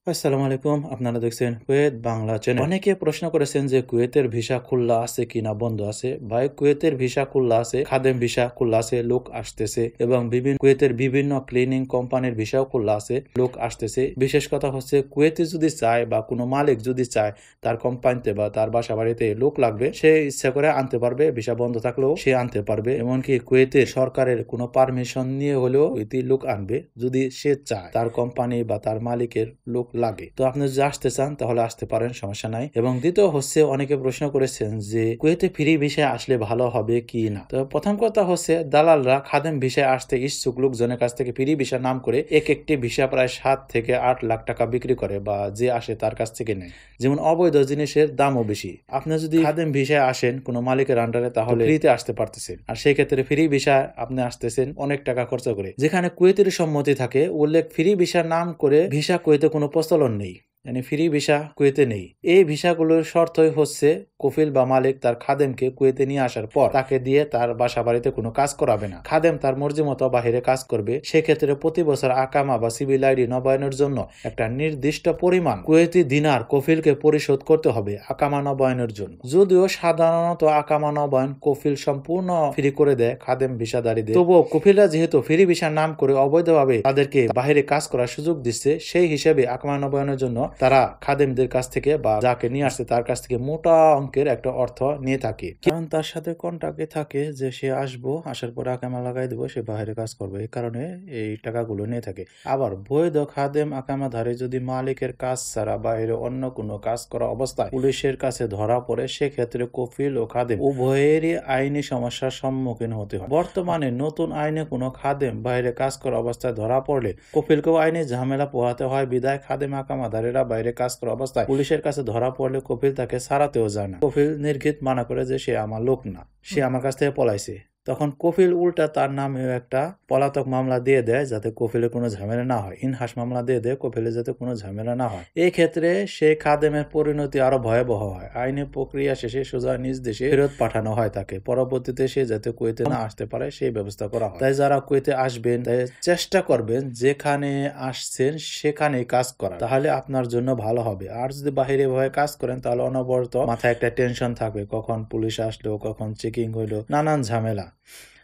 আসসালামু আলাইকুম। আপনারা দেখছেন কুয়েত বাংলা চ্যানেল। অনেকে প্রশ্ন করেছেন যে কুয়েতের ভিসা খোলা আছে কিনা বন্ধ আছে। ভাই, কুয়েতের ভিসা খোলা আছে, খাদেম ভিসা খোলা আছে, লোক আসতেছে এবং কুয়েতের বিভিন্ন ক্লিনিং কোম্পানির ভিসাও খোলা আছে, লোক আসতেছে। বিশেষ কথা হচ্ছে কুয়েতে যদি চায় বা কোনো মালিক যদি চায় তার কোম্পানিতে বা তার বাসা বাড়িতে লোক লাগবে, সে ইচ্ছা করে আনতে পারবে। ভিসা বন্ধ থাকলেও সে আনতে পারবে। এমনকি কুয়েতের সরকারের কোনো পারমিশন নিয়ে হলেও লোক আনবে যদি সে চায়, তার কোম্পানি বা তার মালিকের লোক লাগে। তো আপনি যদি আসতে চান তাহলে আসতে পারেন, সমস্যা নাই। এবং দ্বিতীয় হচ্ছে, অনেকে প্রশ্ন করেছেন যে কুয়েতে ফ্রি ভিসায় আসলে ভালো হবে কি না। তো প্রথম কথা হচ্ছে, দালালরা খাদেম ভিসায় আসতে ইচ্ছুক লোকজনের কাছ থেকে ফ্রি ভিসা নাম করে একটি ভিসা প্রায় 7 থেকে 8 লাখ টাকা বিক্রি করে বা যে আসে তার কাছ থেকে নেয়। যেমন অবৈধ জিনিসের দামও বেশি। আপনি যদি খাদেম ভিসায় আসেন কোনো মালিকের আন্ডারে তাহলে ফ্রিতে আসতে পারতেছেন, আর সেই ক্ষেত্রে ফ্রি ভিসা আপনি আসতেছেন অনেক টাকা খরচ করে। যেখানে কুয়েতের সম্মতি থাকে উল্লেখ ফ্রি ভিসা নাম করে ভিসা কুয়েতে কোনো প্রচলন নেই, মানে ফ্রি ভিসা কুয়েতে নেই। এই ভিসাগুলোর শর্তই হচ্ছে কফিল বা মালিক তার খাদেমকে কুয়েতে নিয়ে আসার পর তাকে দিয়ে তার বাসা বাড়িতে কোনো কাজ করাবে না। খাদেম তার মর্জি মতো বাহিরে কাজ করবে। সেক্ষেত্রে প্রতি বছর আকামা বা সিভিল আইডি নবায়নের জন্য একটা নির্দিষ্ট পরিমাণ কুয়েতি দিনার কফিলকে পরিশোধ করতে হবে আকামা নবায়নের জন্য। যদিও সাধারণত আকামা নবায়ন কফিল সম্পূর্ণ ফ্রি করে দেয় খাদেম ভিসাদারীদের, তবুও কফিলরা যেহেতু ফ্রি ভিসার নাম করে অবৈধভাবে তাদেরকে বাহিরে কাজ করার সুযোগ দিচ্ছে, সেই হিসেবে আকামা নবায়নের জন্য তারা খাদেমদের কাছ থেকে বা যাকে নিয়ে আসছে তার কাছ থেকে মোটা অঙ্কের একটা অর্থ নিয়ে থাকে। কারণ তার সাথে কন্ট্রাক্টে থাকে যে সে আসবো, আসার পরে আকামা লাগাই দেবো, সে বাইরে কাজ করবে, এই কারণে এই টাকাগুলো নিয়ে থাকে। আবার বৈধ খাদেম আকামাধারী যদি মালিকের কাজ ছাড়া বাইরে অন্য কোনো কাজ করা অবস্থায় পুলিশের কাছে ধরা পড়ে, সেক্ষেত্রে কফিল ও খাদেম উভয়েরই আইনি সমস্যার সম্মুখীন হতে হয়। বর্তমানে নতুন আইনে কোনো খাদেম বাইরে কাজ করা অবস্থায় ধরা পড়লে কফিলকেও আইনি ঝামেলা পোহাতে হয়। বিদায় খাদেম আকামাধারীরা বাইরে কাজ করা অবস্থায় পুলিশের কাছে ধরা পড়লে কফিল তাকে ছাড়াতেও যায় না। কফিল নির্ঘৃত মানা করে যে সে আমার লোক না, সে আমার কাছ থেকে পলাইছে। তখন কফিল উল্টা তার নামেও একটা পলাতক মামলা দিয়ে দেয় যাতে কফিলের কোনো ঝামেলা না হয়। ইনহাস মামলা দিয়ে দেয় কফিলের যাতে কোনো ঝামেলা না হয়। এই ক্ষেত্রে সেই খাদেমের পরিণতি আরো ভয়াবহ হয়। আইনি প্রক্রিয়া শেষে সোজা নিজ দেশে ফেরত পাঠানো হয় তাকে। পরবর্তীতে সে যাতে কুয়েতে না আসতে পারে সেই ব্যবস্থা করা হয়। তাই যারা কুয়েতে আসবেন তাই চেষ্টা করবেন যেখানে আসছেন সেখানেই কাজ করা, তাহলে আপনার জন্য ভালো হবে। আর যদি বাহিরে ভয়ে কাজ করেন তাহলে অনবরত মাথায় একটা টেনশন থাকবে, কখন পুলিশ আসলো, কখন চেকিং হইলো, নানান ঝামেলা।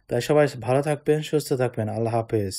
তাই সবাই ভালো থাকবেন, সুস্থ থাকবেন। আল্লাহ হাফেজ।